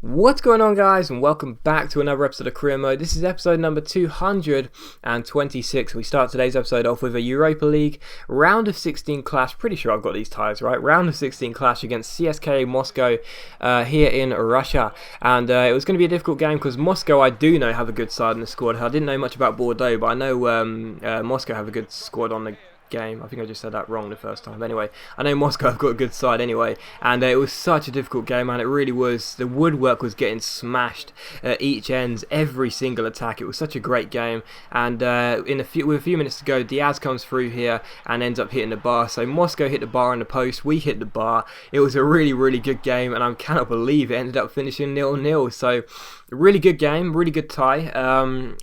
What's going on, guys, and welcome back to another episode of Career Mode. This is episode number 226. We start today's episode off with a Europa League round of 16 clash. Pretty sure I've got these ties right. Round of 16 clash against CSKA Moscow here in Russia. And it was going to be a difficult game because Moscow, I do know, have a good side in the squad. I didn't know much about Bordeaux, but I know Moscow have a good squad on the game. I think I just said that wrong the first time. Anyway, I know Moscow have got a good side anyway, and it was such a difficult game, man. It really was. The woodwork was getting smashed at each ends, every single attack. It was such a great game, and with a few minutes to go, Diaz comes through here and ends up hitting the bar. So Moscow hit the bar on the post, we hit the bar. It was a really, really good game, and I cannot believe it ended up finishing 0-0. So a really good game, really good tie.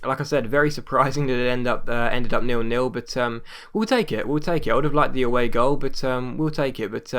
Like I said, very surprising that it ended up 0-0, but we'll take it. We'll take it. I would have liked the away goal, but we'll take it. But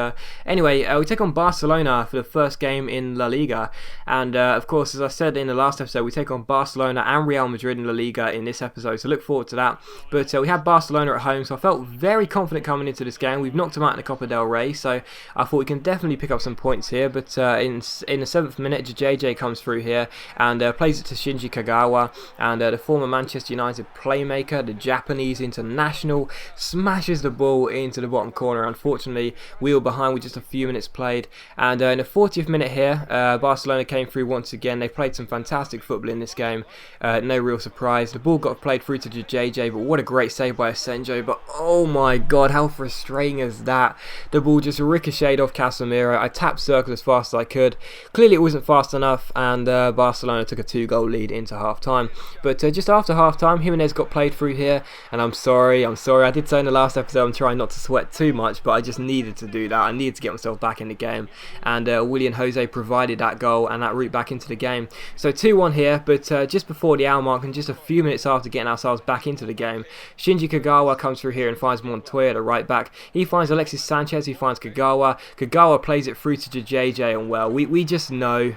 anyway, we take on Barcelona for the first game in La Liga, and of course, as I said in the last episode, we take on Barcelona and Real Madrid in La Liga in this episode, so look forward to that. But we had Barcelona at home, so I felt very confident coming into this game. We've knocked them out in the Copa del Rey, so I thought we can definitely pick up some points here. But in the 7th minute, JJ comes through here and plays it to Shinji Kagawa, and the former Manchester United playmaker, the Japanese international, smashes the ball into the bottom corner. Unfortunately, we were behind with just a few minutes played, and in the 40th minute here, Barcelona came through once again. They played some fantastic football in this game, no real surprise. The ball got played through to JJ, but what a great save by Asenjo. But oh my god, how frustrating is that? The ball just ricocheted off Casemiro. I tapped circle as fast as I could. Clearly it wasn't fast enough, and Barcelona took a 2-goal lead into half-time. But just after half-time, Jimenez got played through here, and I'm sorry, I did say in the last episode I'm trying not to sweat too much, but I just needed to do that. I needed to get myself back in the game, and Willian Jose provided that goal and that route back into the game. So 2-1 here, but just before the hour mark and just a few minutes after getting ourselves back into the game, Shinji Kagawa comes through here and finds Montoya, the right back. He finds Alexis Sanchez, he finds Kagawa. Kagawa plays it through to JJ, and well, we just know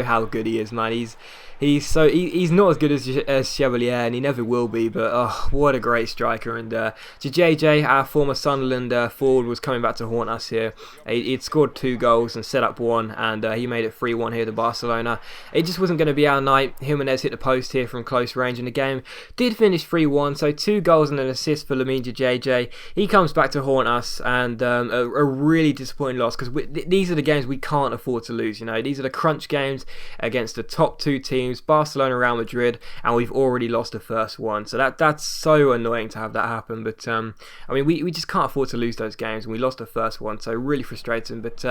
how good he is, man. He's not as good as Chevalier, and he never will be, but oh, what a great striker. And JJ, our former Sunderland forward, was coming back to haunt us here. He'd scored 2 goals and set up 1, and he made it 3-1 here to Barcelona. It just wasn't going to be our night. Jimenez hit the post here from close range, and the game did finish 3-1, so 2 goals and an assist for Lamine JJ. He comes back to haunt us, and a really disappointing loss, because these are the games we can't afford to lose. You know, these are the crunch games against the top 2 teams, Barcelona, Real Madrid, and we've already lost the first one. So that's so annoying to have that happen. But I mean, we just can't afford to lose those games, and we lost the first one, so really frustrating. But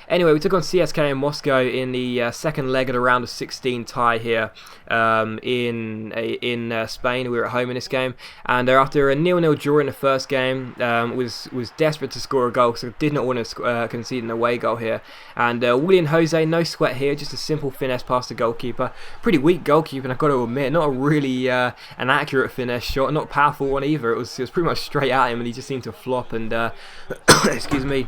anyway, we took on CSKA in Moscow in the second leg of the round of 16 tie here in Spain. We were at home in this game, and after a 0-0 draw in the first game, was desperate to score a goal, so did not want to concede an away goal here. And Willian Jose, no sweat here, just a simple finesse past the goalkeeper. Pretty weak goalkeeping, I've got to admit. Not a really an accurate finesse shot, not a powerful one either. It was pretty much straight at him, and he just seemed to flop, and excuse me,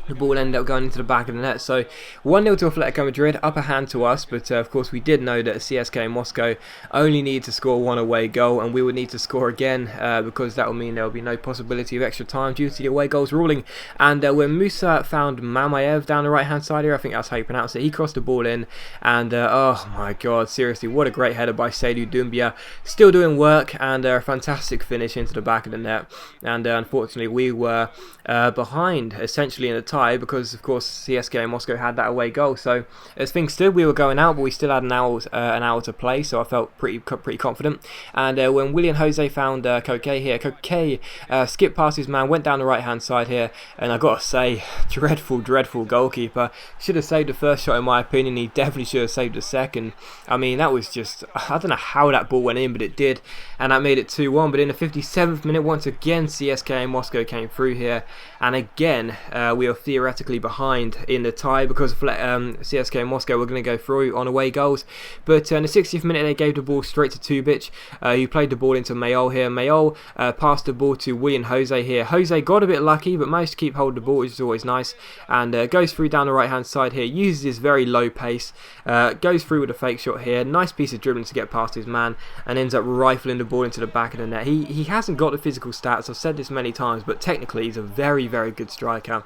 the ball ended up going into the back of the net. So 1-0 to Atletico Madrid, upper hand to us, but of course we did know that CSKA Moscow only needed to score 1 away goal, and we would need to score again because that would mean there would be no possibility of extra time due to the away goals ruling. And when Musa found Mamayev down the right hand side here, I think that's how you pronounce it, he crossed the ball in, and oh my god, seriously, what a great header by Seydou Doumbia, still doing work, and a fantastic finish into the back of the net. And unfortunately we were behind essentially in the tie, because of course CSKA Moscow had that away goal. So as things stood, we were going out, but we still had an hour to play, so I felt pretty confident. And when Willian Jose found Koke here, Koke skipped past his man, went down the right hand side here, and I gotta say, dreadful goalkeeper. Should have saved the first shot in my opinion. He definitely should have saved the second. I mean, that was just, I don't know how that ball went in, but it did, and that made it 2-1. But in the 57th minute, once again CSKA Moscow came through here, and again we are theoretically behind in the tie because CSKA Moscow were going to go through on away goals. But in the 60th minute they gave the ball straight to Tubic, who played the ball into Mayol here. Mayol passed the ball to Willian Jose here. Jose got a bit lucky but managed to keep hold of the ball, which is always nice, and goes through down the right hand side here, uses his very low pace, goes through with a fake shot here, nice piece of dribbling to get past his man, and ends up rifling the ball into the back of the net. He hasn't got the physical stats, I've said this many times, but technically he's a very good striker.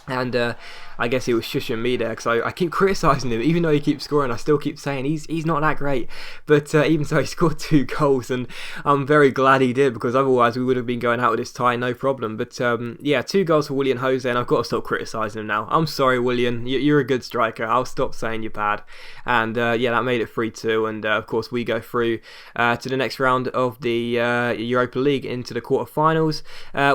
And I guess he was shushing me there because I keep criticising him. Even though he keeps scoring, I still keep saying he's not that great. But even so, he scored 2 goals, and I'm very glad he did, because otherwise we would have been going out with this tie, no problem. But yeah, 2 goals for Willian Jose, and I've got to stop criticising him now. I'm sorry, Willian, you're a good striker. I'll stop saying you're bad. And yeah, that made it 3-2, and of course we go through to the next round of the Europa League into the quarterfinals,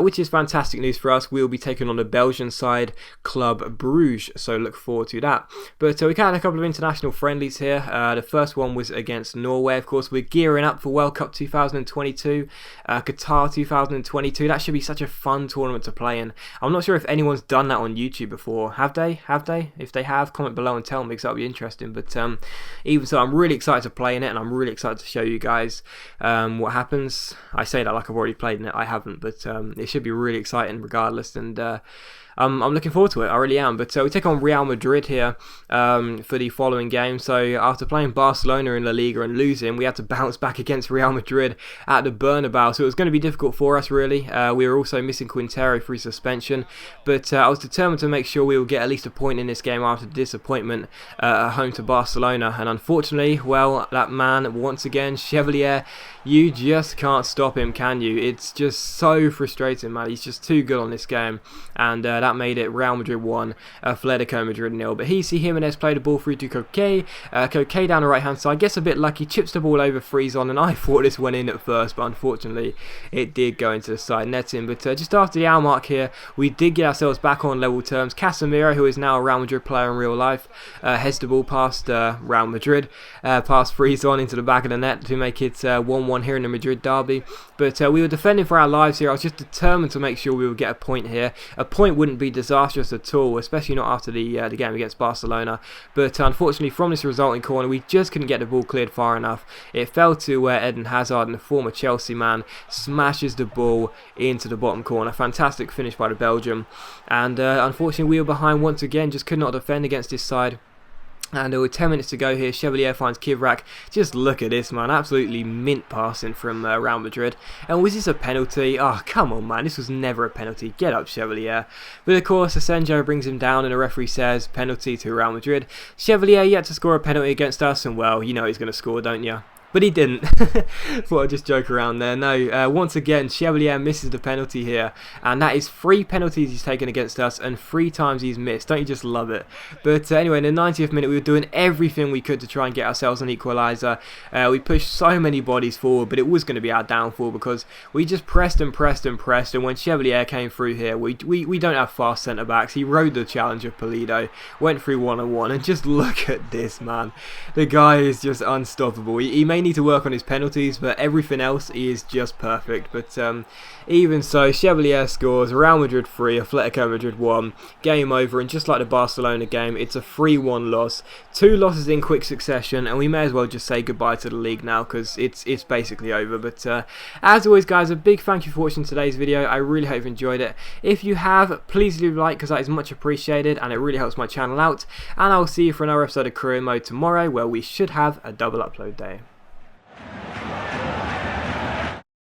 which is fantastic news for us. We'll be taking on the Belgian side, Club Bruges, so look forward to that. But we had a couple of international friendlies here. The first one was against Norway. Of course, we're gearing up for World Cup 2022, Qatar 2022. That should be such a fun tournament to play in. I'm not sure if anyone's done that on YouTube before. Have they? If they have, comment below and tell me, because that'll be interesting. But even so, I'm really excited to play in it, and I'm really excited to show you guys what happens. I say that like I've already played in it. I haven't, but it should be really exciting regardless, and I'm looking forward to it, I really am. But we take on Real Madrid here for the following game. So after playing Barcelona in La Liga and losing, we had to bounce back against Real Madrid at the Bernabeu. So it was going to be difficult for us, really. We were also missing Quintero through suspension. But I was determined to make sure we would get at least a point in this game after the disappointment at home to Barcelona. And unfortunately, well, that man, once again, Chevalier, you just can't stop him, can you? It's just so frustrating, man. He's just too good on this game. And that made it Real Madrid 1, Atletico Madrid 0. But Jimenez played the ball through to Koke. Koke down the right hand side, gets a bit lucky, chips the ball over Friesen, and I thought this went in at first, but unfortunately it did go into the side netting. But just after the hour mark here, we did get ourselves back on level terms. Casemiro, who is now a Real Madrid player in real life, heads the ball past Real Madrid, past Friesen into the back of the net to make it 1-1 here in the Madrid derby. But we were defending for our lives here. I was just determined to make sure we would get a point here. A point wouldn't be disastrous at all, especially not after the game against Barcelona. But unfortunately, from this resulting corner, we just couldn't get the ball cleared far enough. It fell to Eden Hazard, and the former Chelsea man smashes the ball into the bottom corner. Fantastic finish by the Belgium. And unfortunately, we were behind once again, just could not defend against this side. And with 10 minutes to go here, Chevalier finds Kivrak. Just look at this, man. Absolutely mint passing from Real Madrid. And was this a penalty? Oh, come on, man. This was never a penalty. Get up, Chevalier. But of course, Asenjo brings him down, and the referee says penalty to Real Madrid. Chevalier yet to score a penalty against us, and well, you know he's going to score, don't you? But he didn't. Thought I'd just joke around there. No, once again, Chevalier misses the penalty here. And that is 3 penalties he's taken against us and 3 times he's missed. Don't you just love it? But anyway, in the 90th minute, we were doing everything we could to try and get ourselves an equaliser. We pushed so many bodies forward, but it was going to be our downfall because we just pressed and pressed and pressed. And when Chevalier came through here, we don't have fast centre-backs. He rode the challenge of Pulido, went through one-on-one, and just look at this, man. The guy is just unstoppable. He may need to work on his penalties, but everything else is just perfect. But even so, Chevalier scores, Real Madrid 3, Atletico Madrid 1, game over. And just like the Barcelona game, it's a 3-1 loss, 2 losses in quick succession, and we may as well just say goodbye to the league now because it's basically over. But as always, guys, a big thank you for watching today's video. I really hope you enjoyed it. If you have, please leave a like because that is much appreciated and it really helps my channel out. And I will see you for another episode of Career Mode tomorrow, where we should have a double upload day.